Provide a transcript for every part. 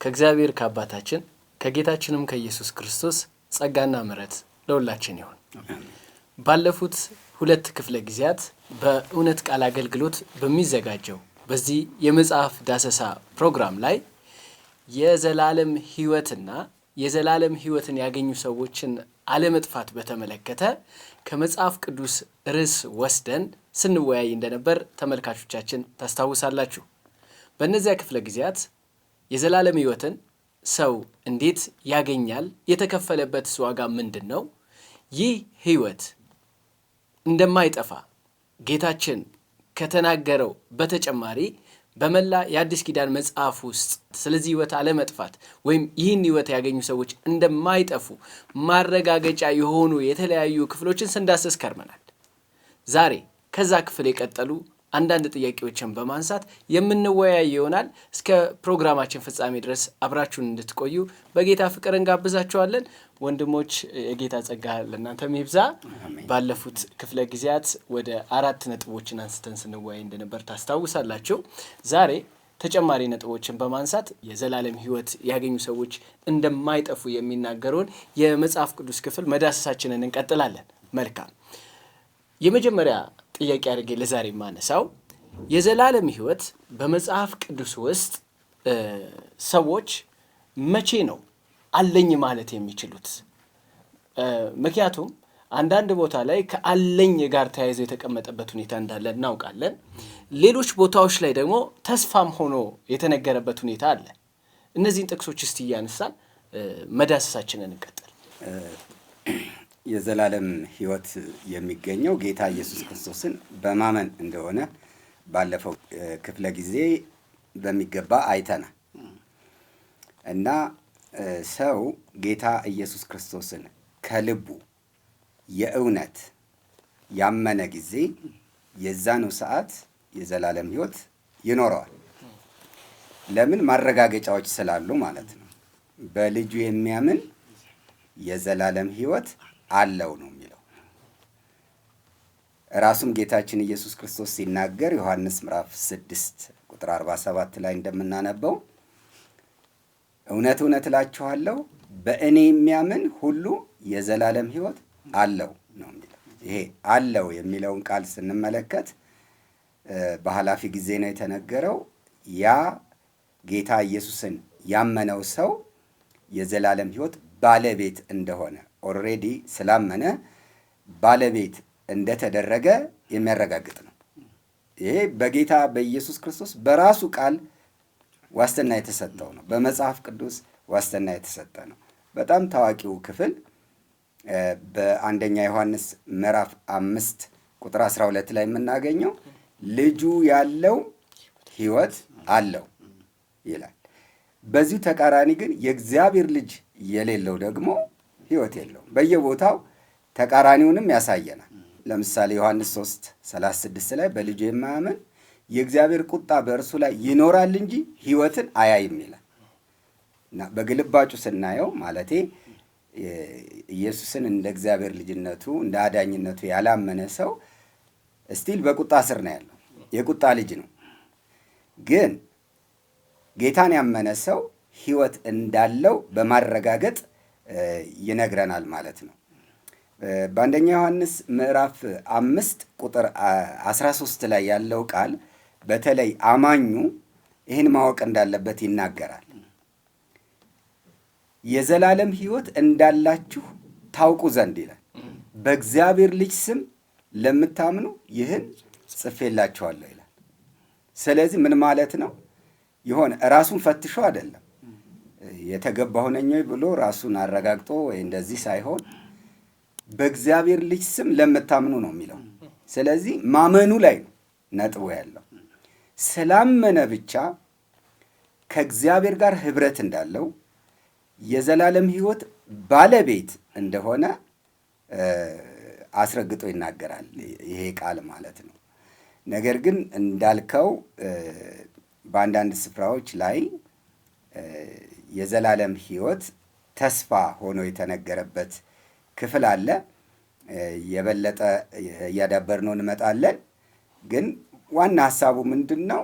ከእግዚአብሔር ከአባታችን ከጌታችንም ከኢየሱስ ክርስቶስ ጸጋና ምሕረት ለሁላችን ይሁን። ባለፉት 2 ክፍለ ጊዜያት በእውነት ቃል አገልግሎት በሚዘጋጀው በዚህ የመጽሐፍ ዳሰሳ ፕሮግራም ላይ የዘላለም ሕይወትና የዘላለም ሕይወትን ያገኙ ሰዎችን አለመጥፋት በተመለከተ ከመጽሐፍ ቅዱስ ርዕስ ወስደን ስንወያይ እንደነበር ተመልካቾቻችን ታስታውሳላችሁ። በእነዚያ ክፍለ ጊዜያት የዘላለም ሕይወትን ሰው እንዴት ያገኛል? የተከፈለበት ዋጋ ምንድን ነው? ይህ ሕይወት እንደማይጠፋ ጌታችን ከተናገረው በተጨማሪ በመላ የአዲስ ኪዳን መጽሐፍ ውስጥ ስለዚህ ሕይወት አለመጥፋት ወይም ይህን ሕይወት ያገኙ ሰዎች እንደማይጠፉ ማረጋገጫ የሆኑ የተለያዩ ክፍሎችን ስንዳስስ ከርመናል። ዛሬ ከዛ ክፍል የቀጠሉ አንዳንድ ጥያቄዎችን በማንሳት የምንወያይ ይሆናል። እስከ ፕሮግራማችን ፍጻሜ ድረስ አብራችሁን እንድትቆዩ በጌታ ፍቅር እንጋብዛችኋለን። ወንድሞች የጌታ ጸጋ ለእናንተም ይብዛ። ባለፉት ክፍለ ጊዜያት ወደ 4 ነጥቦችን አንስተን ስንወያይ እንደነበር ታስታውሳላችሁ። ዛሬ ተጨማሪ ነጥቦችን በማንሳት የዘላለም ሕይወት ያገኙ ሰዎች እንደማይጠፉ የሚናገረውን የመጽሐፍ ቅዱስ ክፍል መዳሰሳችንን እንቀጥላለን። መልካም። የመጀመሪያ ጥያቄ አድርጌ ለዛሬ ማነሳው የዘላለም ሕይወት በመጽሐፍ ቅዱስ ውስጥ ሰዎች መቼ ነው አለኝ ማለት የሚችሉት? ምክንያቱም አንዳንድ ቦታ ላይ ከአለኝ ጋር ተያይዞ የተቀመጠበት ሁኔታ እንዳለ እናውቃለን። ሌሎች ቦታዎች ላይ ደግሞ ተስፋም ሆኖ የተነገረበት ሁኔታ አለ። እነዚህን ጥቅሶች እስቲ እያነሳን መዳሰሳችንን እንቀጥል። የዘላለም ሕይወት የሚገኘው ጌታ ኢየሱስ ክርስቶስን በማመን እንደሆነ ባለፈው ክፍለ ጊዜ በሚገባ አይተናል እና ሰው ጌታ ኢየሱስ ክርስቶስን ከልቡ የእውነት ያመነ ጊዜ የዛኑ ሰዓት የዘላለም ሕይወት ይኖረዋል። ለምን? ማረጋገጫዎች ስላሉ ማለት ነው። በልጁ የሚያምን የዘላለም ሕይወት አለው ነው የሚለው። ራሱም ጌታችን ኢየሱስ ክርስቶስ ሲናገር ዮሐንስ ምዕራፍ 6 ቁጥር 47 ላይ እንደምናነበው እውነት እውነት እላችኋለሁ በእኔ የሚያምን ሁሉ የዘላለም ሕይወት አለው ነው የሚለው። ይሄ አለው የሚለውን ቃል ስንመለከት በኃላፊ ጊዜ ነው የተነገረው። ያ ጌታ ኢየሱስን ያመነው ሰው የዘላለም ሕይወት ባለቤት እንደሆነ ኦልሬዲ ስላመነ ባለቤት እንደተደረገ የሚያረጋግጥ ነው። ይሄ በጌታ በኢየሱስ ክርስቶስ በራሱ ቃል ዋስትና የተሰጠው ነው። በመጽሐፍ ቅዱስ ዋስትና የተሰጠ ነው። በጣም ታዋቂው ክፍል በአንደኛ ዮሐንስ ምዕራፍ 5 ቁጥር 12 ላይ የምናገኘው ልጁ ያለው ሕይወት አለው ይላል። በዚሁ ተቃራኒ ግን የእግዚአብሔር ልጅ የሌለው ደግሞ ሕይወት የለውም። በየቦታው ተቃራኒውንም ያሳየናል። ለምሳሌ ዮሐንስ 3:36 ላይ በልጁ የማያምን የእግዚአብሔር ቁጣ በእርሱ ላይ ይኖራል እንጂ ሕይወትን አያይም ይላል እና በግልባጩ ስናየው ማለቴ ኢየሱስን እንደ እግዚአብሔር ልጅነቱ እንደ አዳኝነቱ ያላመነ ሰው እስቲል በቁጣ ስር ነው ያለው። የቁጣ ልጅ ነው። ግን ጌታን ያመነ ሰው ሕይወት እንዳለው በማረጋገጥ ይነግረናል ማለት ነው። በአንደኛ ዮሐንስ ምዕራፍ 5 ቁጥር 13 ላይ ያለው ቃል በተለይ አማኙ ይህን ማወቅ እንዳለበት ይናገራል። የዘላለም ሕይወት እንዳላችሁ ታውቁ ዘንድ ይላል በእግዚአብሔር ልጅ ስም ለምታምኑ ይህን ጽፌላችኋለሁ ይላል። ስለዚህ ምን ማለት ነው? የሆነ ራሱን ፈትሾ አይደለም የተገባሁ ነኝ ብሎ ራሱን አረጋግጦ ወይ እንደዚህ ሳይሆን በእግዚአብሔር ልጅ ስም ለምታምኑ ነው የሚለው። ስለዚህ ማመኑ ላይ ነው ነጥቡ ያለው። ስላመነ ብቻ ከእግዚአብሔር ጋር ኅብረት እንዳለው የዘላለም ሕይወት ባለቤት እንደሆነ አስረግጦ ይናገራል ይሄ ቃል ማለት ነው። ነገር ግን እንዳልከው በአንዳንድ ስፍራዎች ላይ የዘላለም ሕይወት ተስፋ ሆኖ የተነገረበት ክፍል አለ። የበለጠ እያዳበርነው እንመጣለን። ግን ዋና ሐሳቡ ምንድን ነው?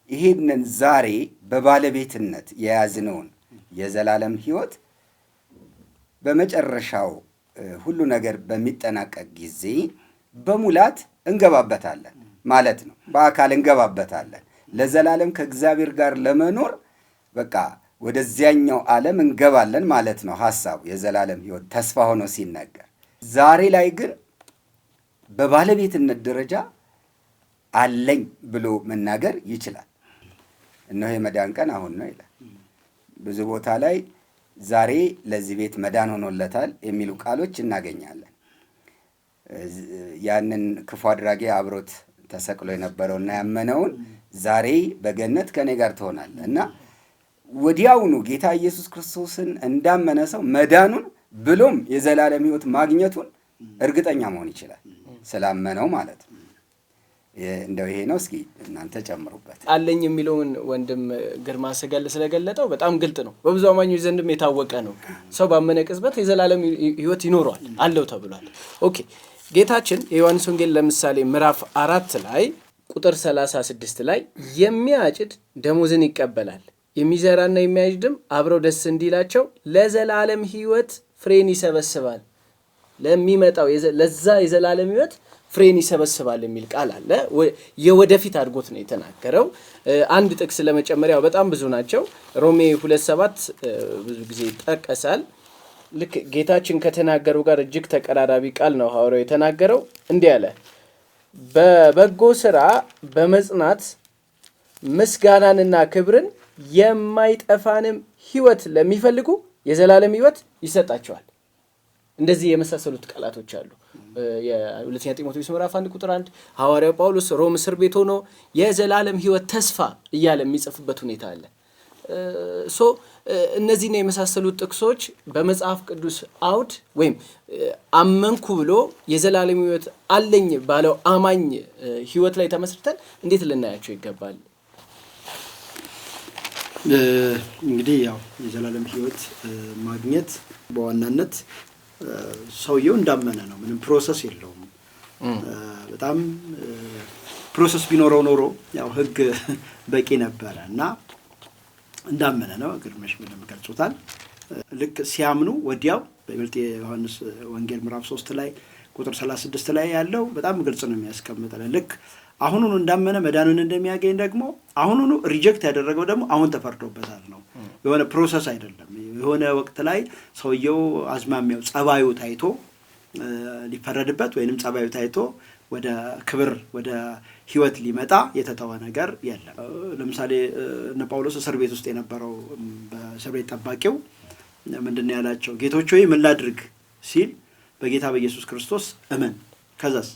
ይሄንን ዛሬ በባለቤትነት የያዝነውን የዘላለም ሕይወት በመጨረሻው ሁሉ ነገር በሚጠናቀቅ ጊዜ በሙላት እንገባበታለን ማለት ነው። በአካል እንገባበታለን። ለዘላለም ከእግዚአብሔር ጋር ለመኖር በቃ ወደዚያኛው ዓለም እንገባለን ማለት ነው ሐሳቡ የዘላለም ሕይወት ተስፋ ሆኖ ሲነገር። ዛሬ ላይ ግን በባለቤትነት ደረጃ አለኝ ብሎ መናገር ይችላል። እነሆ የመዳን ቀን አሁን ነው ይላል። ብዙ ቦታ ላይ ዛሬ ለዚህ ቤት መዳን ሆኖለታል የሚሉ ቃሎች እናገኛለን። ያንን ክፉ አድራጊ አብሮት ተሰቅሎ የነበረውና ያመነውን ዛሬ በገነት ከኔ ጋር ትሆናለህ እና ወዲያውኑ ጌታ ኢየሱስ ክርስቶስን እንዳመነ ሰው መዳኑን ብሎም የዘላለም ሕይወት ማግኘቱን እርግጠኛ መሆን ይችላል፣ ስላመነው ማለት ነው። እንደው ይሄ ነው። እስኪ እናንተ ጨምሩበት። አለኝ የሚለውን ወንድም ግርማ ሰገል ስለገለጠው በጣም ግልጥ ነው፣ በብዙ አማኞች ዘንድም የታወቀ ነው። ሰው ባመነ ቅጽበት የዘላለም ሕይወት ይኖረዋል አለው ተብሏል። ኦኬ ጌታችን የዮሐንስ ወንጌል ለምሳሌ ምዕራፍ 4 ላይ ቁጥር 36 ላይ የሚያጭድ ደሞዝን ይቀበላል፣ የሚዘራና የሚያጭድም አብረው ደስ እንዲላቸው ለዘላለም ሕይወት ፍሬን ይሰበስባል። ለሚመጣው ለዛ የዘላለም ሕይወት ፍሬን ይሰበስባል የሚል ቃል አለ። የወደፊት አድርጎት ነው የተናገረው። አንድ ጥቅስ ለመጨመሪያው በጣም ብዙ ናቸው። ሮሜ 2:7 ብዙ ጊዜ ይጠቀሳል። ልክ ጌታችን ከተናገረው ጋር እጅግ ተቀራራቢ ቃል ነው ሐዋርያው የተናገረው። እንዲህ አለ፣ በበጎ ስራ በመጽናት ምስጋናንና ክብርን የማይጠፋንም ሕይወት ለሚፈልጉ የዘላለም ሕይወት ይሰጣቸዋል። እንደዚህ የመሳሰሉት ቃላቶች አሉ። የሁለተኛ ጢሞቴዎስ ምዕራፍ 1 ቁጥር 1 ሐዋርያው ጳውሎስ ሮም እስር ቤት ሆኖ የዘላለም ሕይወት ተስፋ እያለ የሚጽፍበት ሁኔታ አለ። እነዚህና የመሳሰሉት ጥቅሶች በመጽሐፍ ቅዱስ አውድ ወይም አመንኩ ብሎ የዘላለም ሕይወት አለኝ ባለው አማኝ ሕይወት ላይ ተመስርተን እንዴት ልናያቸው ይገባል? እንግዲህ ያው የዘላለም ሕይወት ማግኘት በዋናነት ሰውየው እንዳመነ ነው። ምንም ፕሮሰስ የለውም። በጣም ፕሮሰስ ቢኖረው ኖሮ ያው ሕግ በቂ ነበረ እና እንዳመነ ነው። ግርመሽ ምንም ገልጾታል። ልክ ሲያምኑ ወዲያው በይበልጥ የዮሐንስ ወንጌል ምዕራፍ 3 ላይ ቁጥር 36 ላይ ያለው በጣም ግልጽ ነው የሚያስቀምጠው። ልክ አሁኑኑ እንዳመነ መዳኑን እንደሚያገኝ ደግሞ አሁኑኑ ሪጀክት ያደረገው ደግሞ አሁን ተፈርዶበታል ነው። የሆነ ፕሮሰስ አይደለም። የሆነ ወቅት ላይ ሰውየው አዝማሚያው ጸባዩ ታይቶ ሊፈረድበት ወይንም ጸባዩ ታይቶ ወደ ክብር ወደ ሕይወት ሊመጣ የተተወ ነገር የለም። ለምሳሌ እነ ጳውሎስ እስር ቤት ውስጥ የነበረው በእስር ቤት ጠባቂው ምንድነው ያላቸው? ጌቶች ሆይ ምን ላድርግ ሲል በጌታ በኢየሱስ ክርስቶስ እመን ከዛስ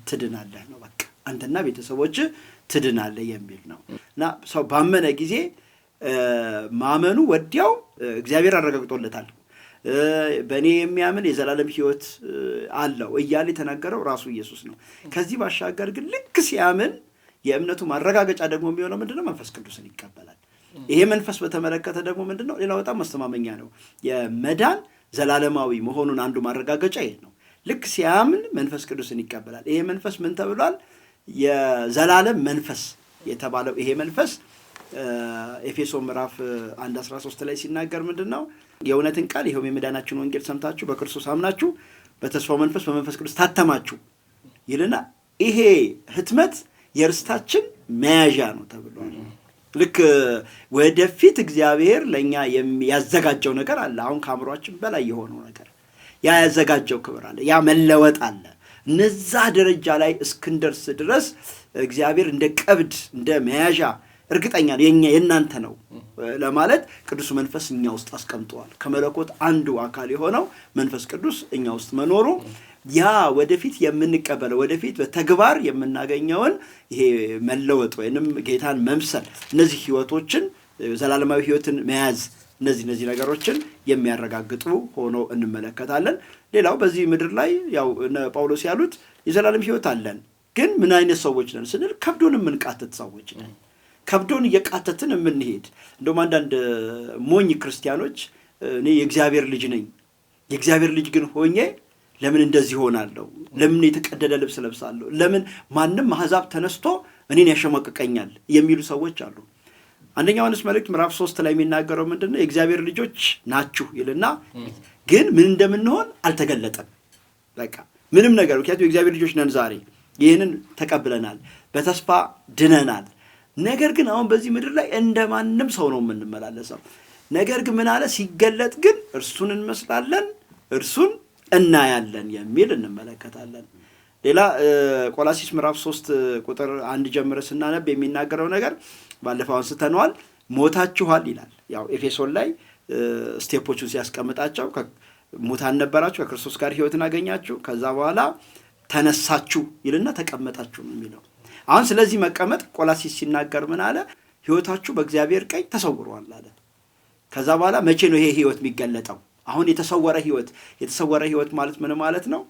ትድናለህ ነው። በቃ አንተና ቤተሰቦች ትድናለህ የሚል ነው። እና ሰው ባመነ ጊዜ ማመኑ ወዲያው እግዚአብሔር አረጋግጦለታል። በእኔ የሚያምን የዘላለም ሕይወት አለው እያለ የተናገረው ራሱ ኢየሱስ ነው። ከዚህ ባሻገር ግን ልክ ሲያምን የእምነቱ ማረጋገጫ ደግሞ የሚሆነው ምንድነው? መንፈስ ቅዱስን ይቀበላል። ይሄ መንፈስ በተመለከተ ደግሞ ምንድነው? ሌላው በጣም ማስተማመኛ ነው። የመዳን ዘላለማዊ መሆኑን አንዱ ማረጋገጫ ይሄ ነው። ልክ ሲያምን መንፈስ ቅዱስን ይቀበላል። ይሄ መንፈስ ምን ተብሏል? የዘላለም መንፈስ የተባለው ይሄ መንፈስ ኤፌሶን ምዕራፍ 1:13 ላይ ሲናገር ምንድነው? የእውነትን ቃል ይኸውም የመዳናችሁን ወንጌል ሰምታችሁ በክርስቶስ አምናችሁ በተስፋው መንፈስ በመንፈስ ቅዱስ ታተማችሁ ይልና ይሄ ህትመት የርስታችን መያዣ ነው ተብሏል። ልክ ወደፊት እግዚአብሔር ለኛ ያዘጋጀው ነገር አለ። አሁን ከአእምሯችን በላይ የሆነው ነገር ያ ያዘጋጀው ክብር አለ፣ ያ መለወጥ አለ። እነዛ ደረጃ ላይ እስክንደርስ ድረስ እግዚአብሔር እንደ ቀብድ እንደ መያዣ እርግጠኛ ነው የእናንተ ነው ለማለት ቅዱስ መንፈስ እኛ ውስጥ አስቀምጧል። ከመለኮት አንዱ አካል የሆነው መንፈስ ቅዱስ እኛ ውስጥ መኖሩ ያ ወደፊት የምንቀበለው ወደፊት በተግባር የምናገኘውን ይሄ መለወጥ ወይንም ጌታን መምሰል እነዚህ ህይወቶችን ዘላለማዊ ህይወትን መያዝ እነዚህ ነገሮችን የሚያረጋግጡ ሆኖ እንመለከታለን። ሌላው በዚህ ምድር ላይ ያው ጳውሎስ ያሉት የዘላለም ህይወት አለን፣ ግን ምን አይነት ሰዎች ነን ስንል ከብዶን የምንቃተት ሰዎች ነን። ከብዶን እየቃተትን የምንሄድ እንደውም አንዳንድ ሞኝ ክርስቲያኖች እኔ የእግዚአብሔር ልጅ ነኝ፣ የእግዚአብሔር ልጅ ግን ሆኜ ለምን እንደዚህ ሆናለሁ? ለምን የተቀደደ ልብስ ለብሳለሁ? ለምን ማንም አሕዛብ ተነስቶ እኔን ያሸማቅቀኛል የሚሉ ሰዎች አሉ። አንደኛ ዮሐንስ መልእክት ምዕራፍ 3 ላይ የሚናገረው ምንድነው? የእግዚአብሔር ልጆች ናችሁ ይልና ግን ምን እንደምንሆን አልተገለጠም። በቃ ምንም ነገር ምክንያቱም የእግዚአብሔር ልጆች ነን ዛሬ ይህንን ተቀብለናል፣ በተስፋ ድነናል። ነገር ግን አሁን በዚህ ምድር ላይ እንደማንም ሰው ነው የምንመላለሰው። ነገር ግን ምን አለ? ሲገለጥ ግን እርሱን እንመስላለን፣ እርሱን እናያለን የሚል እንመለከታለን። ሌላ ቆላሲስ ምዕራፍ 3 ቁጥር 1 ጀምረ ስናነብ የሚናገረው ነገር ባለፈው አንስተነዋል። ሞታችኋል ይላል። ያው ኤፌሶን ላይ ስቴፖቹን ሲያስቀምጣቸው ሙታን ነበራችሁ፣ ከክርስቶስ ጋር ሕይወትን አገኛችሁ፣ ከዛ በኋላ ተነሳችሁ ይልና ተቀመጣችሁ ነው የሚለው። አሁን ስለዚህ መቀመጥ ቆላሲስ ሲናገር ምን አለ? ሕይወታችሁ በእግዚአብሔር ቀኝ ተሰውሯል አለ። ከዛ በኋላ መቼ ነው ይሄ ሕይወት የሚገለጠው? አሁን የተሰወረ ሕይወት ማለት ምን ማለት ነው?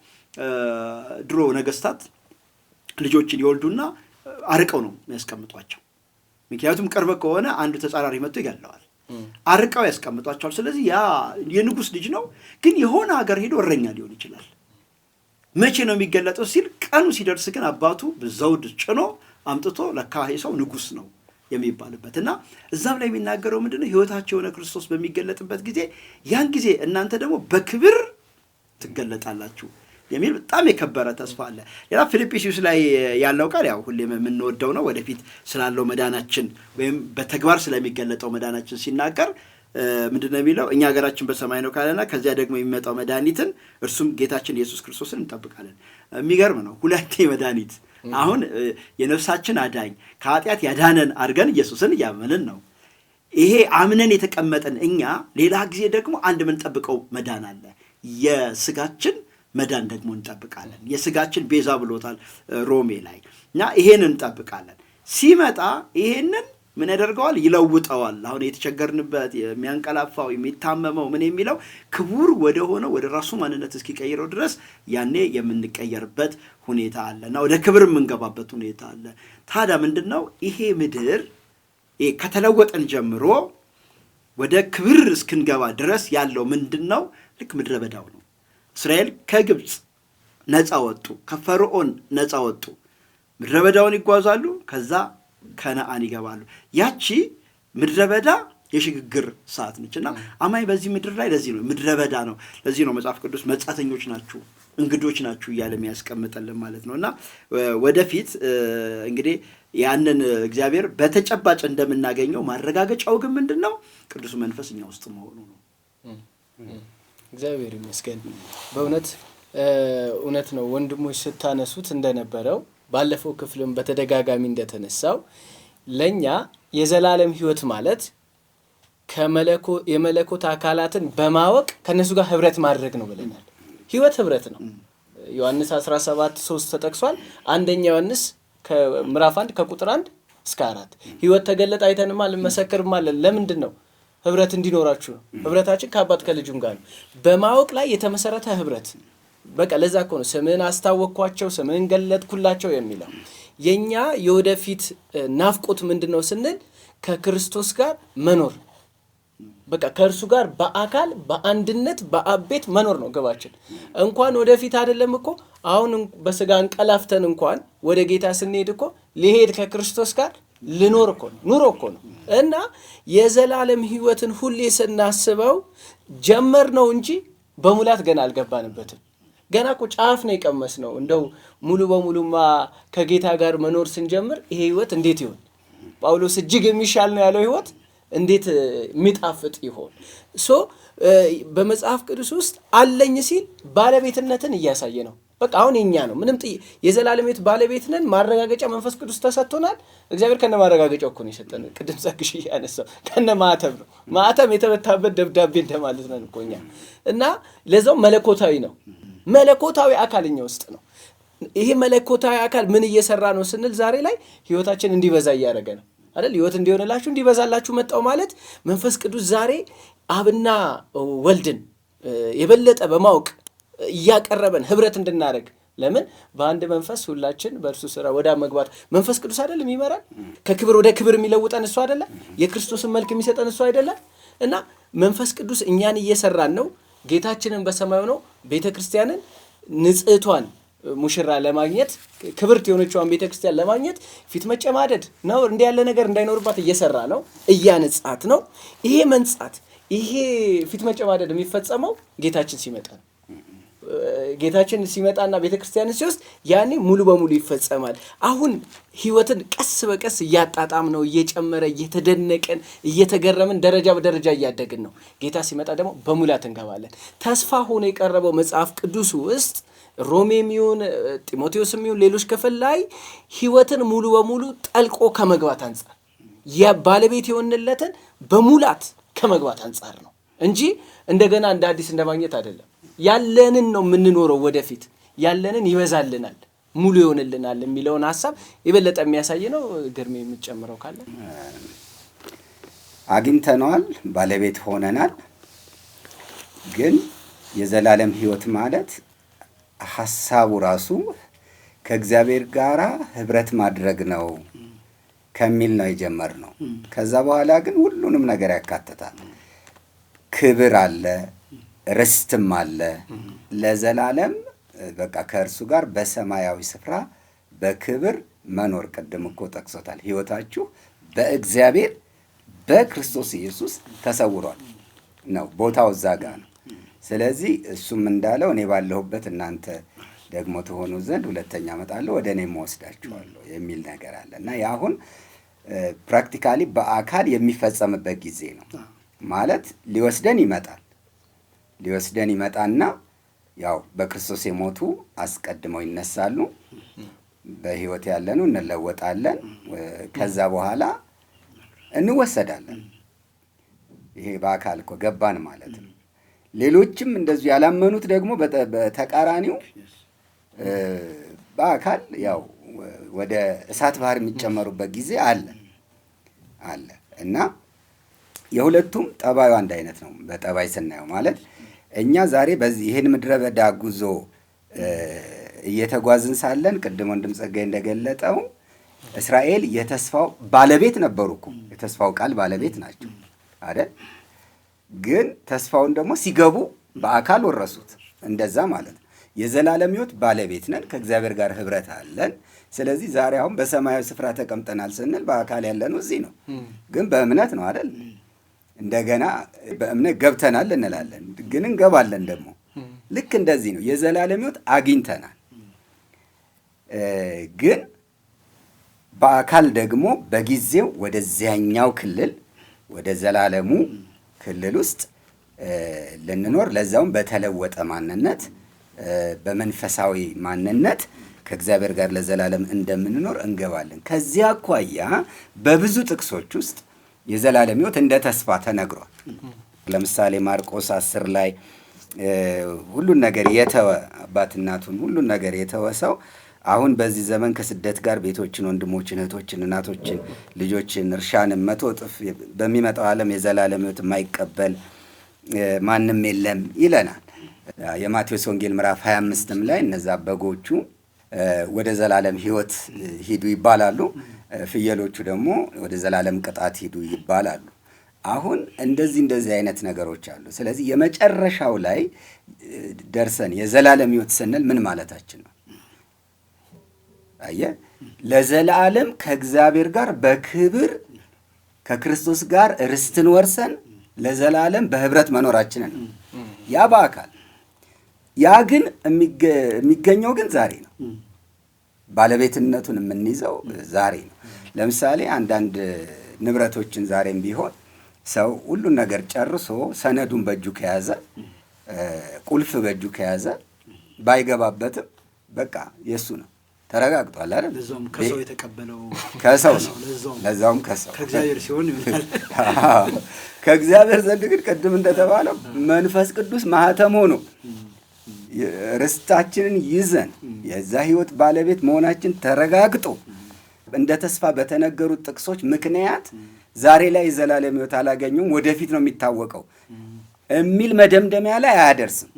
ድሮ ነገስታት ልጆችን ይወልዱና አርቀው ነው የሚያስቀምጧቸው። ምክንያቱም ቅርብ ከሆነ አንዱ ተጻራሪ መጥቶ ይገለዋል። አርቀው ያስቀምጧቸዋል። ስለዚህ ያ የንጉስ ልጅ ነው፣ ግን የሆነ ሀገር ሄዶ እረኛ ሊሆን ይችላል። መቼ ነው የሚገለጠው ሲል ቀኑ ሲደርስ ግን አባቱ ዘውድ ጭኖ አምጥቶ ለካ ይሄ ሰው ንጉስ ነው የሚባልበት እና እዛም ላይ የሚናገረው ምንድነው? ሕይወታቸው የሆነ ክርስቶስ በሚገለጥበት ጊዜ ያን ጊዜ እናንተ ደግሞ በክብር ትገለጣላችሁ የሚል በጣም የከበረ ተስፋ አለ። ሌላ ፊልጵስዩስ ላይ ያለው ቃል ያው ሁሌም የምንወደው ነው። ወደፊት ስላለው መዳናችን ወይም በተግባር ስለሚገለጠው መዳናችን ሲናገር ምንድነው የሚለው? እኛ ሀገራችን በሰማይ ነው ካለና ከዚያ ደግሞ የሚመጣው መድኃኒትን እርሱም ጌታችን ኢየሱስ ክርስቶስን እንጠብቃለን። የሚገርም ነው። ሁለቴ መድኃኒት አሁን የነፍሳችን አዳኝ ከኃጢአት ያዳነን አድርገን ኢየሱስን እያመንን ነው። ይሄ አምነን የተቀመጠን እኛ ሌላ ጊዜ ደግሞ አንድ የምንጠብቀው መዳን አለ። የስጋችን መዳን ደግሞ እንጠብቃለን። የስጋችን ቤዛ ብሎታል ሮሜ ላይ እና ይሄን እንጠብቃለን። ሲመጣ ይሄንን ምን ያደርገዋል? ይለውጠዋል። አሁን የተቸገርንበት የሚያንቀላፋው የሚታመመው ምን የሚለው ክቡር ወደ ሆነው ወደ ራሱ ማንነት እስኪቀይረው ድረስ ያኔ የምንቀየርበት ሁኔታ አለ እና ወደ ክብር የምንገባበት ሁኔታ አለ። ታዲያ ምንድነው ይሄ ምድር ከተለወጠን ጀምሮ ወደ ክብር እስክንገባ ድረስ ያለው ምንድነው? ልክ ምድረ በዳው ነው። እስራኤል ከግብፅ ነፃ ወጡ፣ ከፈርዖን ነፃ ወጡ። ምድረ በዳውን ይጓዛሉ፣ ከዛ ከነአን ይገባሉ። ያቺ ምድረ በዳ የሽግግር ሰዓት ነችና አማኝ በዚህ ምድር ላይ ለዚህ ነው ምድረ በዳ ነው። ለዚህ ነው መጽሐፍ ቅዱስ መጻተኞች ናችሁ፣ እንግዶች ናችሁ እያለ የሚያስቀምጠልን ማለት ነውና ወደፊት እንግዲህ ያንን እግዚአብሔር በተጨባጭ እንደምናገኘው ማረጋገጫው ግን ምንድነው? ቅዱስ መንፈስ እኛ ውስጥ መሆኑ ነው። እግዚአብሔር ይመስገን። በእውነት እውነት ነው ወንድሞች ስታነሱት እንደነበረው ባለፈው ክፍልም በተደጋጋሚ እንደተነሳው ለኛ የዘላለም ሕይወት ማለት የመለኮት አካላትን በማወቅ ከነሱ ጋር ህብረት ማድረግ ነው ብለናል። ሕይወት ህብረት ነው። ዮሐንስ 17:3 ተጠቅሷል። አንደኛ ዮሐንስ ከምዕራፍ 1 ከቁጥር 1 እስከ 4 ሕይወት ተገለጠ አይተንማል፣ እንመሰክርማል። ለምንድን ነው? ህብረት እንዲኖራችሁ ነው። ህብረታችን ከአባት ከልጁም ጋር ነው። በማወቅ ላይ የተመሰረተ ህብረት። በቃ ለዛ እኮ ነው ስምህን አስታወቅኳቸው፣ ስምህን ገለጥኩላቸው የሚለው። የኛ የወደፊት ናፍቆት ምንድነው ስንል ከክርስቶስ ጋር መኖር፣ በቃ ከእርሱ ጋር በአካል በአንድነት በአብ ቤት መኖር ነው ግባችን። እንኳን ወደፊት አይደለም እኮ አሁን በስጋ እንቀላፍተን እንኳን ወደ ጌታ ስንሄድ እኮ ሊሄድ ከክርስቶስ ጋር ልኖር እኮ ነው፣ ኑሮ እኮ ነው። እና የዘላለም ሕይወትን ሁሌ ስናስበው ጀመር ነው እንጂ በሙላት ገና አልገባንበትም። ገና እኮ ጫፍ ነው የቀመስ ነው። እንደው ሙሉ በሙሉማ ከጌታ ጋር መኖር ስንጀምር ይሄ ሕይወት እንዴት ይሆን? ጳውሎስ እጅግ የሚሻል ነው ያለው ሕይወት እንዴት የሚጣፍጥ ይሆን? በመጽሐፍ ቅዱስ ውስጥ አለኝ ሲል ባለቤትነትን እያሳየ ነው። በቃ አሁን የኛ ነው። ምንም የዘላለም ሕይወት ባለቤት ነን። ማረጋገጫ መንፈስ ቅዱስ ተሰጥቶናል። እግዚአብሔር ከነ ማረጋገጫው እኮ ነው የሰጠን። ቅድም ጸግሽ ያነሳው ከነ ማተም ነው። ማተም የተመታበት ደብዳቤ እንደማለት ነው እኮ እኛ እና ለዛው መለኮታዊ ነው። መለኮታዊ አካልኛ ውስጥ ነው። ይሄ መለኮታዊ አካል ምን እየሰራ ነው ስንል ዛሬ ላይ ሕይወታችን እንዲበዛ እያደረገ ነው አይደል? ሕይወት እንዲሆንላችሁ እንዲበዛላችሁ መጣው ማለት መንፈስ ቅዱስ ዛሬ አብና ወልድን የበለጠ በማወቅ እያቀረበን ህብረት እንድናደርግ። ለምን? በአንድ መንፈስ ሁላችን በእርሱ ስራ ወደ መግባት መንፈስ ቅዱስ አይደለም ይመራል። ከክብር ወደ ክብር የሚለውጠን እሱ አይደለም? የክርስቶስን መልክ የሚሰጠን እሱ አይደለም? እና መንፈስ ቅዱስ እኛን እየሰራን ነው። ጌታችንን በሰማዩ ነው ቤተ ክርስቲያንን ንጽሕቷን ሙሽራ ለማግኘት ክብርት የሆነችዋን ቤተክርስቲያን ለማግኘት ፊት መጨማደድ ነው እንዲህ ያለ ነገር እንዳይኖርባት እየሰራ ነው፣ እያነጻት ነው። ይሄ መንጻት ይሄ ፊት መጨማደድ የሚፈጸመው ጌታችን ሲመጣ ነው። ጌታችን ሲመጣና ቤተክርስቲያንን ሲወስድ ያኔ ሙሉ በሙሉ ይፈጸማል። አሁን ህይወትን ቀስ በቀስ እያጣጣም ነው፣ እየጨመረ እየተደነቀን እየተገረምን ደረጃ በደረጃ እያደግን ነው። ጌታ ሲመጣ ደግሞ በሙላት እንገባለን። ተስፋ ሆኖ የቀረበው መጽሐፍ ቅዱስ ውስጥ ሮሜም ይሁን ጢሞቴዎስም ይሁን ሌሎች ክፍል ላይ ህይወትን ሙሉ በሙሉ ጠልቆ ከመግባት አንጻር ባለቤት የሆንለትን በሙላት ከመግባት አንጻር ነው እንጂ እንደገና እንደ አዲስ እንደማግኘት አይደለም። ያለንን ነው የምንኖረው። ወደፊት ያለንን ይበዛልናል፣ ሙሉ ይሆንልናል የሚለውን ሐሳብ የበለጠ የሚያሳይ ነው። ግርሜ የምትጨምረው ካለ? አግኝተነዋል፣ ባለቤት ሆነናል። ግን የዘላለም ህይወት ማለት ሐሳቡ ራሱ ከእግዚአብሔር ጋር ህብረት ማድረግ ነው ከሚል ነው የጀመርነው። ከዛ በኋላ ግን ሁሉንም ነገር ያካትታል። ክብር አለ፣ ርስትም አለ፣ ለዘላለም በቃ ከእርሱ ጋር በሰማያዊ ስፍራ በክብር መኖር። ቅድም እኮ ጠቅሶታል። ህይወታችሁ በእግዚአብሔር በክርስቶስ ኢየሱስ ተሰውሯል ነው፣ ቦታው እዛ ጋር ነው። ስለዚህ እሱም እንዳለው እኔ ባለሁበት እናንተ ደግሞ ትሆኑ ዘንድ ሁለተኛ እመጣለሁ፣ ወደ እኔም እወስዳችኋለሁ የሚል ነገር አለ እና አሁን ፕራክቲካሊ በአካል የሚፈጸምበት ጊዜ ነው ማለት ሊወስደን ይመጣና ያው በክርስቶስ የሞቱ አስቀድመው ይነሳሉ፣ በህይወት ያለኑ እንለወጣለን፣ ከዛ በኋላ እንወሰዳለን። ይሄ በአካል እኮ ገባን ማለት ነው። ሌሎችም እንደዚሁ ያላመኑት ደግሞ በተቃራኒው በአካል ያው ወደ እሳት ባህር የሚጨመሩበት ጊዜ አለ እና የሁለቱም ጠባዩ አንድ አይነት ነው። በጠባይ ስናየው ማለት እኛ ዛሬ በዚህ ይህን ምድረ በዳ ጉዞ እየተጓዝን ሳለን ቅድም ወንድም ጸጋዬ እንደገለጠው እስራኤል የተስፋው ባለቤት ነበሩ እኮ የተስፋው ቃል ባለቤት ናቸው አይደል? ግን ተስፋውን ደግሞ ሲገቡ በአካል ወረሱት። እንደዛ ማለት ነው። የዘላለም ሕይወት ባለቤት ነን፣ ከእግዚአብሔር ጋር ህብረት አለን። ስለዚህ ዛሬ አሁን በሰማያዊ ስፍራ ተቀምጠናል ስንል በአካል ያለነው እዚህ ነው፣ ግን በእምነት ነው አይደል? እንደገና በእምነት ገብተናል እንላለን፣ ግን እንገባለን ደግሞ። ልክ እንደዚህ ነው። የዘላለም ሕይወት አግኝተናል፣ ግን በአካል ደግሞ በጊዜው ወደዚያኛው ክልል ወደ ዘላለሙ ክልል ውስጥ ልንኖር ለዛውም በተለወጠ ማንነት በመንፈሳዊ ማንነት ከእግዚአብሔር ጋር ለዘላለም እንደምንኖር እንገባለን። ከዚያ አኳያ በብዙ ጥቅሶች ውስጥ የዘላለም ሕይወት እንደ ተስፋ ተነግሯል። ለምሳሌ ማርቆስ 10 ላይ ሁሉን ነገር የተወ አባት እናቱን ሁሉን ነገር የተወ ሰው አሁን በዚህ ዘመን ከስደት ጋር ቤቶችን፣ ወንድሞችን፣ እህቶችን፣ እናቶችን፣ ልጆችን፣ እርሻንም 100 እጥፍ በሚመጣው ዓለም የዘላለም ሕይወት የማይቀበል ማንም የለም ይለናል። የማቴዎስ ወንጌል ምዕራፍ 25ም ላይ እነዛ በጎቹ ወደ ዘላለም ሕይወት ሂዱ ይባላሉ፣ ፍየሎቹ ደግሞ ወደ ዘላለም ቅጣት ሂዱ ይባላሉ። አሁን እንደዚህ አይነት ነገሮች አሉ። ስለዚህ የመጨረሻው ላይ ደርሰን የዘላለም ሕይወት ስንል ምን ማለታችን ነው? አየህ፣ ለዘላለም ከእግዚአብሔር ጋር በክብር ከክርስቶስ ጋር ርስትን ወርሰን ለዘላለም በህብረት መኖራችንን ነው። ያ በአካል ያ ግን የሚገኘው ግን ዛሬ ነው። ባለቤትነቱን የምንይዘው ዛሬ ነው። ለምሳሌ አንዳንድ ንብረቶችን ዛሬም ቢሆን ሰው ሁሉን ነገር ጨርሶ ሰነዱን በእጁ ከያዘ ቁልፍ በእጁ ከያዘ ባይገባበትም በቃ የእሱ ነው፣ ተረጋግጧል አይደል? ለዛውም ከሰው የተቀበለው ከሰው ነው። ለዛውም ከሰው ከእግዚአብሔር ሲሆን ይሆናል። ከእግዚአብሔር ዘንድ ግን ቅድም እንደተባለው መንፈስ ቅዱስ ማህተም ሆኖ ርስታችንን ይዘን የዛ ህይወት ባለቤት መሆናችን ተረጋግጦ እንደ ተስፋ በተነገሩት ጥቅሶች ምክንያት ዛሬ ላይ የዘላለም ህይወት አላገኙም፣ ወደፊት ነው የሚታወቀው የሚል መደምደሚያ ላይ አያደርስም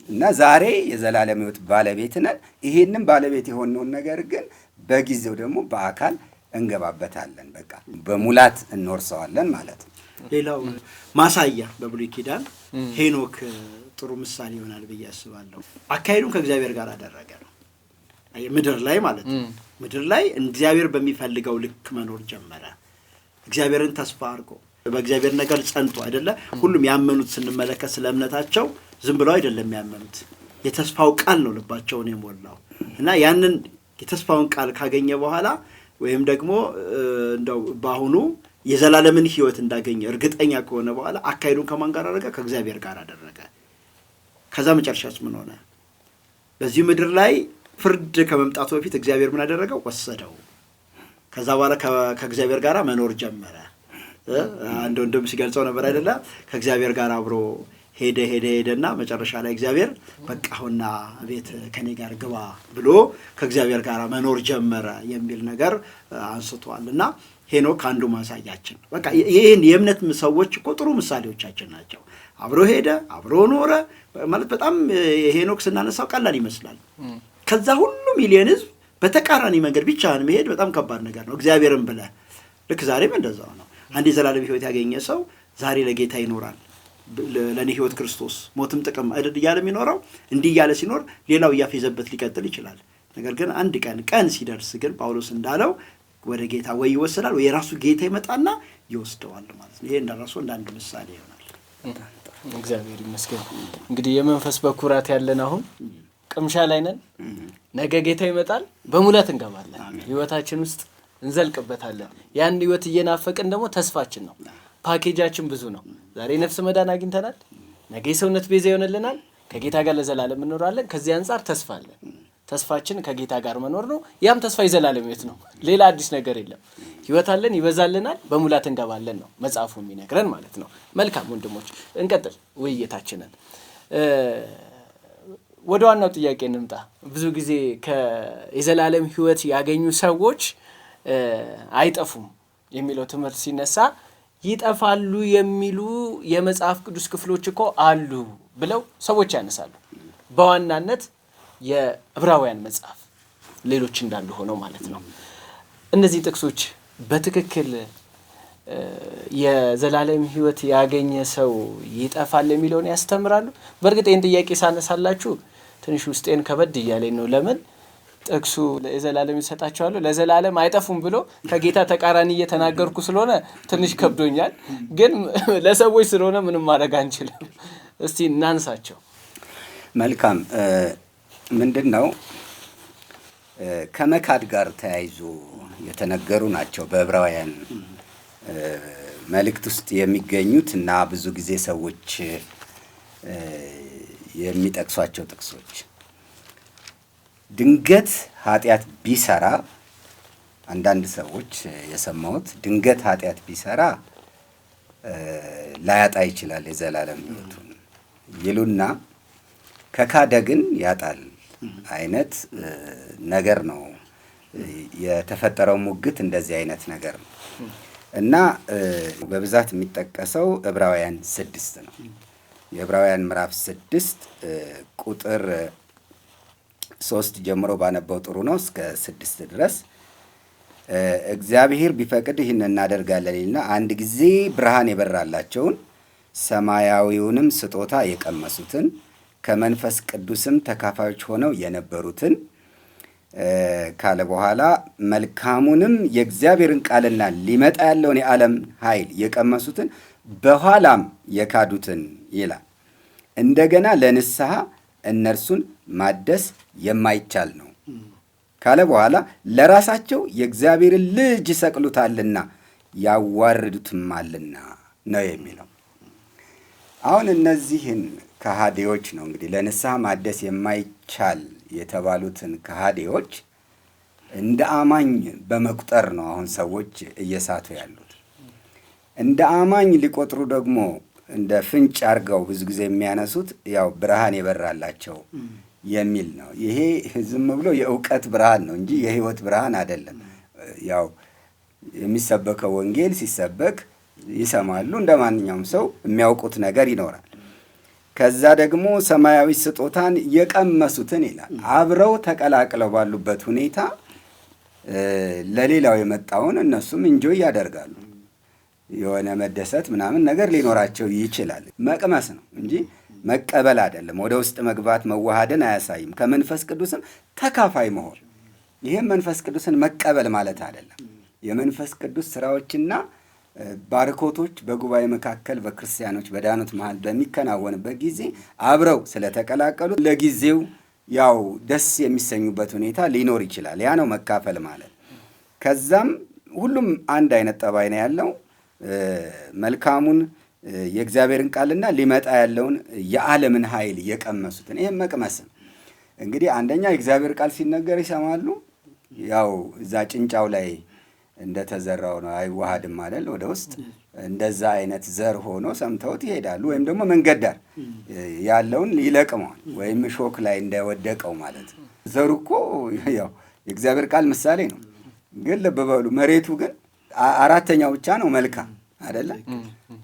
እና ዛሬ የዘላለም ህይወት ባለቤት ነን። ይሄንን ባለቤት የሆነውን ነገር ግን በጊዜው ደግሞ በአካል እንገባበታለን። በቃ በሙላት እንወርሰዋለን ማለት ነው። ሌላው ማሳያ በብሉይ ኪዳን ሄኖክ ጥሩ ምሳሌ ይሆናል ብዬ አስባለሁ። አካሄዱን ከእግዚአብሔር ጋር አደረገ ነው ምድር ላይ ማለት ነው። ምድር ላይ እግዚአብሔር በሚፈልገው ልክ መኖር ጀመረ። እግዚአብሔርን ተስፋ አድርጎ በእግዚአብሔር ነገር ጸንቶ አይደለ? ሁሉም ያመኑት ስንመለከት ስለ እምነታቸው ዝም ብለው አይደለም ያመኑት። የተስፋው ቃል ነው ልባቸውን የሞላው እና ያንን የተስፋውን ቃል ካገኘ በኋላ ወይም ደግሞ እንደው በአሁኑ የዘላለምን ሕይወት እንዳገኘ እርግጠኛ ከሆነ በኋላ አካሄዱን ከማን ጋር አደረገ? ከእግዚአብሔር ጋር አደረገ። ከዛ መጨረሻስ ምን ሆነ? በዚህ ምድር ላይ ፍርድ ከመምጣቱ በፊት እግዚአብሔር ምን አደረገው? ወሰደው። ከዛ በኋላ ከእግዚአብሔር ጋር መኖር ጀመረ። አንድ ወንድም ሲገልጸው ነበር አይደለ? ከእግዚአብሔር ጋር አብሮ ሄደና መጨረሻ ላይ እግዚአብሔር በቃ አሁንና ቤት ከኔ ጋር ግባ ብሎ ከእግዚአብሔር ጋር መኖር ጀመረ የሚል ነገር አንስቷል። እና ሄኖክ አንዱ ማሳያችን በቃ ይህን የእምነት ሰዎች እኮ ጥሩ ምሳሌዎቻችን ናቸው። አብሮ ሄደ፣ አብሮ ኖረ ማለት በጣም ሄኖክ ስናነሳው ቀላል ይመስላል። ከዛ ሁሉ ሚሊዮን ህዝብ በተቃራኒ መንገድ ብቻህን መሄድ በጣም ከባድ ነገር ነው። እግዚአብሔርን ብለህ ልክ ዛሬም እንደዛው ነው። አንድ የዘላለም ሕይወት ያገኘ ሰው ዛሬ ለጌታ ይኖራል። ለኔ ሕይወት ክርስቶስ ሞትም ጥቅም አይደል እያለ የሚኖረው እንዲህ እያለ ሲኖር ሌላው እያፌዘበት ሊቀጥል ይችላል። ነገር ግን አንድ ቀን ሲደርስ ግን ጳውሎስ እንዳለው ወደ ጌታ ወይ ይወሰዳል ወይ የራሱ ጌታ ይመጣና ይወስደዋል ማለት ነው። ይሄ እንደራሱ አንድ ምሳሌ ይሆናል። እግዚአብሔር ይመስገን። እንግዲህ የመንፈስ በኩራት ያለን አሁን ቅምሻ ላይ ነን። ነገ ጌታ ይመጣል፣ በሙላት እንገባለን። ህይወታችን ውስጥ እንዘልቅበታለን። ያን ህይወት እየናፈቅን ደግሞ ተስፋችን ነው። ፓኬጃችን ብዙ ነው። ዛሬ ነፍስ መዳን አግኝተናል። ነገ የሰውነት ቤዛ ይሆንልናል። ከጌታ ጋር ለዘላለም እንኖራለን። ከዚህ አንጻር ተስፋ አለን። ተስፋችን ከጌታ ጋር መኖር ነው። ያም ተስፋ የዘላለም ህይወት ነው። ሌላ አዲስ ነገር የለም። ህይወት አለን፣ ይበዛልናል፣ በሙላት እንገባለን ነው መጽሐፉ የሚነግረን ማለት ነው። መልካም ወንድሞች እንቀጥል ውይይታችንን። ወደ ዋናው ጥያቄ እንምጣ። ብዙ ጊዜ የዘላለም ህይወት ያገኙ ሰዎች አይጠፉም የሚለው ትምህርት ሲነሳ ይጠፋሉ የሚሉ የመጽሐፍ ቅዱስ ክፍሎች እኮ አሉ ብለው ሰዎች ያነሳሉ። በዋናነት የዕብራውያን መጽሐፍ ሌሎች እንዳሉ ሆነው ማለት ነው። እነዚህ ጥቅሶች በትክክል የዘላለም ህይወት ያገኘ ሰው ይጠፋል የሚለውን ያስተምራሉ? በእርግጥ ይህን ጥያቄ ሳነሳላችሁ ትንሽ ውስጤን ከበድ እያለኝ ነው። ለምን ጥቅሱ ለዘላለም ይሰጣቸዋል ለዘላለም አይጠፉም ብሎ ከጌታ ተቃራኒ እየተናገርኩ ስለሆነ ትንሽ ከብዶኛል። ግን ለሰዎች ስለሆነ ምንም ማድረግ አንችልም። እስቲ እናንሳቸው። መልካም ምንድን ነው ከመካድ ጋር ተያይዞ የተነገሩ ናቸው በዕብራውያን መልእክት ውስጥ የሚገኙት እና ብዙ ጊዜ ሰዎች የሚጠቅሷቸው ጥቅሶች ድንገት ኃጢአት ቢሰራ አንዳንድ ሰዎች የሰማሁት ድንገት ኃጢአት ቢሰራ ላያጣ ይችላል የዘላለም ሕይወቱን ይሉና ከካደ ግን ያጣል አይነት ነገር ነው የተፈጠረው። ሙግት እንደዚህ አይነት ነገር ነው እና በብዛት የሚጠቀሰው ዕብራውያን 6 ነው። የዕብራውያን ምዕራፍ 6 ቁጥር 3 ጀምሮ ባነበው ጥሩ ነው እስከ 6 ድረስ እግዚአብሔር ቢፈቅድ ይህን እናደርጋለን ይልና አንድ ጊዜ ብርሃን የበራላቸውን ሰማያዊውንም ስጦታ የቀመሱትን ከመንፈስ ቅዱስም ተካፋዮች ሆነው የነበሩትን ካለ በኋላ መልካሙንም የእግዚአብሔርን ቃልና ሊመጣ ያለውን የዓለም ኃይል የቀመሱትን በኋላም የካዱትን ይላል። እንደገና ለንስሐ እነርሱን ማደስ የማይቻል ነው ካለ በኋላ ለራሳቸው የእግዚአብሔርን ልጅ ይሰቅሉታልና ያዋርዱትማልና ነው የሚለው። አሁን እነዚህን ከሃዲዎች ነው እንግዲህ ለንስሐ ማደስ የማይቻል የተባሉትን ከሃዲዎች እንደ አማኝ በመቁጠር ነው አሁን ሰዎች እየሳቱ ያሉት። እንደ አማኝ ሊቆጥሩ ደግሞ እንደ ፍንጭ አድርገው ብዙ ጊዜ የሚያነሱት ያው ብርሃን የበራላቸው የሚል ነው። ይሄ ዝም ብሎ የእውቀት ብርሃን ነው እንጂ የህይወት ብርሃን አይደለም። ያው የሚሰበከው ወንጌል ሲሰበክ ይሰማሉ፣ እንደ ማንኛውም ሰው የሚያውቁት ነገር ይኖራል። ከዛ ደግሞ ሰማያዊ ስጦታን የቀመሱትን ይላል። አብረው ተቀላቅለው ባሉበት ሁኔታ ለሌላው የመጣውን እነሱም እንጆይ ያደርጋሉ። የሆነ መደሰት ምናምን ነገር ሊኖራቸው ይችላል። መቅመስ ነው እንጂ መቀበል አይደለም። ወደ ውስጥ መግባት መዋሃድን አያሳይም። ከመንፈስ ቅዱስም ተካፋይ መሆን፣ ይህም መንፈስ ቅዱስን መቀበል ማለት አይደለም። የመንፈስ ቅዱስ ስራዎችና ባርኮቶች በጉባኤ መካከል በክርስቲያኖች በዳኑት መሃል በሚከናወንበት ጊዜ አብረው ስለተቀላቀሉ ለጊዜው ያው ደስ የሚሰኙበት ሁኔታ ሊኖር ይችላል። ያ ነው መካፈል ማለት። ከዛም ሁሉም አንድ አይነት ጠባይ ነው ያለው። መልካሙን የእግዚአብሔርን ቃልና ሊመጣ ያለውን የዓለምን ኃይል የቀመሱትን ይህም መቅመስም እንግዲህ አንደኛ የእግዚአብሔር ቃል ሲነገር ይሰማሉ። ያው እዛ ጭንጫው ላይ እንደተዘራው ነው፣ አይዋሃድም አይደል? ወደ ውስጥ እንደዛ አይነት ዘር ሆኖ ሰምተውት ይሄዳሉ። ወይም ደግሞ መንገድ ዳር ያለውን ይለቅመዋል፣ ወይም ሾክ ላይ እንደወደቀው ማለት ነው። ዘሩ እኮ ያው የእግዚአብሔር ቃል ምሳሌ ነው። ግን ልብ በሉ መሬቱ ግን አራተኛው ብቻ ነው መልካም አይደለ?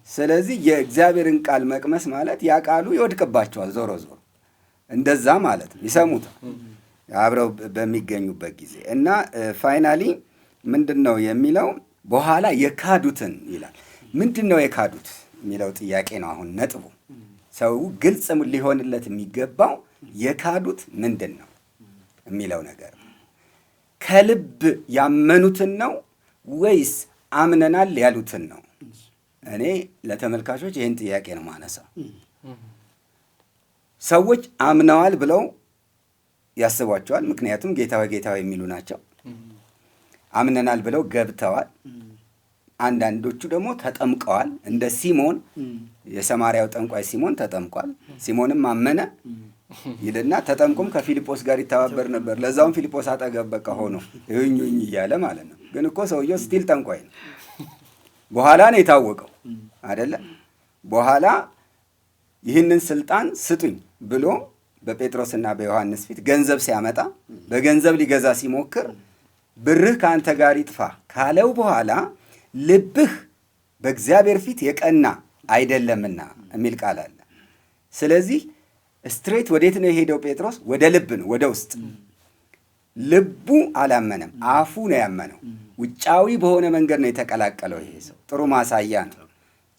ስለዚህ የእግዚአብሔርን ቃል መቅመስ ማለት ያ ቃሉ ይወድቅባቸዋል ዞሮ ዞሮ እንደዛ ማለት ነው። ይሰሙታል አብረው በሚገኙበት ጊዜ እና ፋይናሊ ምንድን ነው የሚለው? በኋላ የካዱትን ይላል። ምንድን ነው የካዱት የሚለው ጥያቄ ነው አሁን ነጥቡ። ሰው ግልጽ ሊሆንለት የሚገባው የካዱት ምንድን ነው የሚለው ነገር ነው። ከልብ ያመኑትን ነው ወይስ አምነናል ያሉትን ነው? እኔ ለተመልካቾች ይህን ጥያቄ ነው ማነሳው። ሰዎች አምነዋል ብለው ያስቧቸዋል፣ ምክንያቱም ጌታዊ ጌታዊ የሚሉ ናቸው። አምነናል ብለው ገብተዋል። አንዳንዶቹ ደግሞ ተጠምቀዋል። እንደ ሲሞን፣ የሰማርያው ጠንቋይ ሲሞን ተጠምቋል። ሲሞንም አመነ ይልና ተጠምቆም ከፊልጶስ ጋር ይተባበር ነበር። ለዛውም ፊልጶስ አጠገብ በቃ ሆኖ እዩኝ እያለ ማለት ነው። ግን እኮ ሰውየው ስቲል ጠንቋይ ነው። በኋላ ነው የታወቀው አይደለ? በኋላ ይህንን ስልጣን ስጡኝ ብሎ በጴጥሮስና በዮሐንስ ፊት ገንዘብ ሲያመጣ በገንዘብ ሊገዛ ሲሞክር ብርህ ከአንተ ጋር ይጥፋ ካለው በኋላ ልብህ በእግዚአብሔር ፊት የቀና አይደለምና የሚል ቃል አለ። ስለዚህ ስትሬት ወዴት ነው የሄደው ጴጥሮስ? ወደ ልብ ነው፣ ወደ ውስጥ። ልቡ አላመነም፣ አፉ ነው ያመነው። ውጫዊ በሆነ መንገድ ነው የተቀላቀለው። ይሄ ሰው ጥሩ ማሳያ ነው።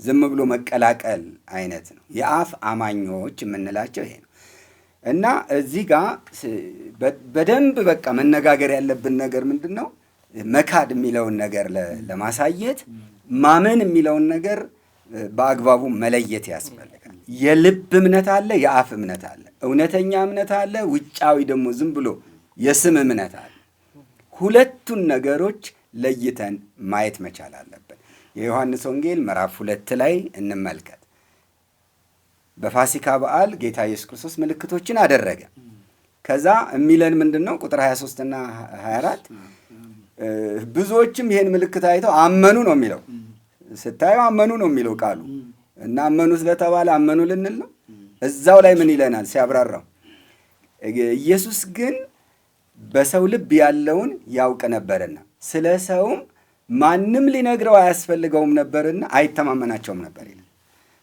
ዝም ብሎ መቀላቀል አይነት ነው። የአፍ አማኞች የምንላቸው ይሄ ነው። እና እዚህ ጋር በደንብ በቃ መነጋገር ያለብን ነገር ምንድን ነው? መካድ የሚለውን ነገር ለማሳየት ማመን የሚለውን ነገር በአግባቡ መለየት ያስፈልጋል። የልብ እምነት አለ፣ የአፍ እምነት አለ። እውነተኛ እምነት አለ፣ ውጫዊ ደግሞ ዝም ብሎ የስም እምነት አለ። ሁለቱን ነገሮች ለይተን ማየት መቻል አለብን። የዮሐንስ ወንጌል ምዕራፍ 2 ላይ እንመልከት። በፋሲካ በዓል ጌታ ኢየሱስ ክርስቶስ ምልክቶችን አደረገ። ከዛ የሚለን ምንድን ነው? ቁጥር 23 እና 24 ብዙዎችም ይሄን ምልክት አይተው አመኑ ነው የሚለው። ስታየው አመኑ ነው የሚለው ቃሉ እና አመኑ ስለተባለ አመኑ ልንል ነው። እዛው ላይ ምን ይለናል ሲያብራራው? ኢየሱስ ግን በሰው ልብ ያለውን ያውቅ ነበርና ስለ ሰውም ማንም ሊነግረው አያስፈልገውም ነበርና አይተማመናቸውም ነበር ይላል።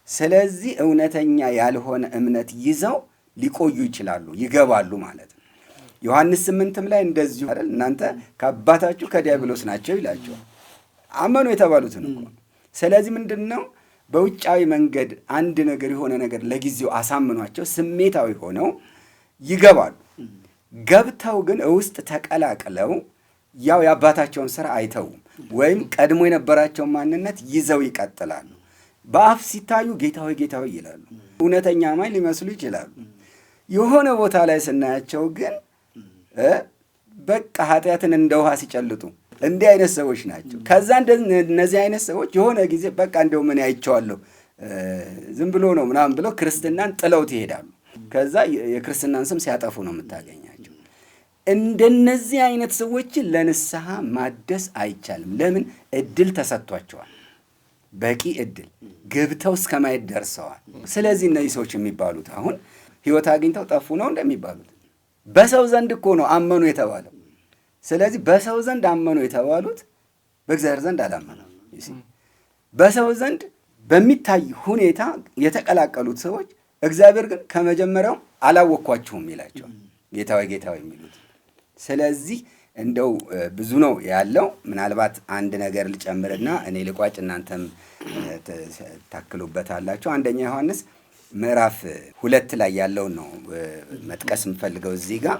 ስለዚህ እውነተኛ ያልሆነ እምነት ይዘው ሊቆዩ ይችላሉ፣ ይገባሉ ማለት ነው። ዮሐንስ 8ም ላይ እንደዚሁ አይደል? እናንተ ከአባታችሁ ከዲያብሎስ ናቸው ይላቸዋል። አመኑ የተባሉትን እኮ። ስለዚህ ምንድን ነው በውጫዊ መንገድ አንድ ነገር የሆነ ነገር ለጊዜው አሳምኗቸው ስሜታዊ ሆነው ይገባሉ። ገብተው ግን ውስጥ ተቀላቅለው ያው የአባታቸውን ስራ አይተውም፣ ወይም ቀድሞ የነበራቸውን ማንነት ይዘው ይቀጥላሉ። በአፍ ሲታዩ ጌታዊ ጌታዊ ይላሉ። እውነተኛ አማኝ ሊመስሉ ይችላሉ። የሆነ ቦታ ላይ ስናያቸው ግን በቃ ኃጢአትን እንደ ውሃ ሲጨልጡ እንዲህ አይነት ሰዎች ናቸው። ከዛ እነዚህ አይነት ሰዎች የሆነ ጊዜ በቃ እንደው ምን አይቼዋለሁ ዝም ብሎ ነው ምናምን ብለው ክርስትናን ጥለውት ይሄዳሉ። ከዛ የክርስትናን ስም ሲያጠፉ ነው የምታገኛቸው። እንደነዚህ አይነት ሰዎችን ለንስሐ ማደስ አይቻልም። ለምን? እድል ተሰጥቷቸዋል። በቂ እድል ገብተው እስከ ማየት ደርሰዋል። ስለዚህ እነዚህ ሰዎች የሚባሉት አሁን ሕይወት አግኝተው ጠፉ ነው እንደሚባሉት። በሰው ዘንድ እኮ ነው አመኑ የተባለው። ስለዚህ በሰው ዘንድ አመኑ የተባሉት በእግዚአብሔር ዘንድ አላመኑም። በሰው ዘንድ በሚታይ ሁኔታ የተቀላቀሉት ሰዎች እግዚአብሔር ግን ከመጀመሪያው አላወቅኳችሁም ይላቸዋል፣ ጌታዊ ጌታዊ የሚሉት። ስለዚህ እንደው ብዙ ነው ያለው። ምናልባት አንድ ነገር ልጨምርና እኔ ልቋጭ፣ እናንተም ታክሉበታላችሁ። አንደኛ ዮሐንስ ምዕራፍ 2 ላይ ያለውን ነው መጥቀስ የምፈልገው እዚህ ጋር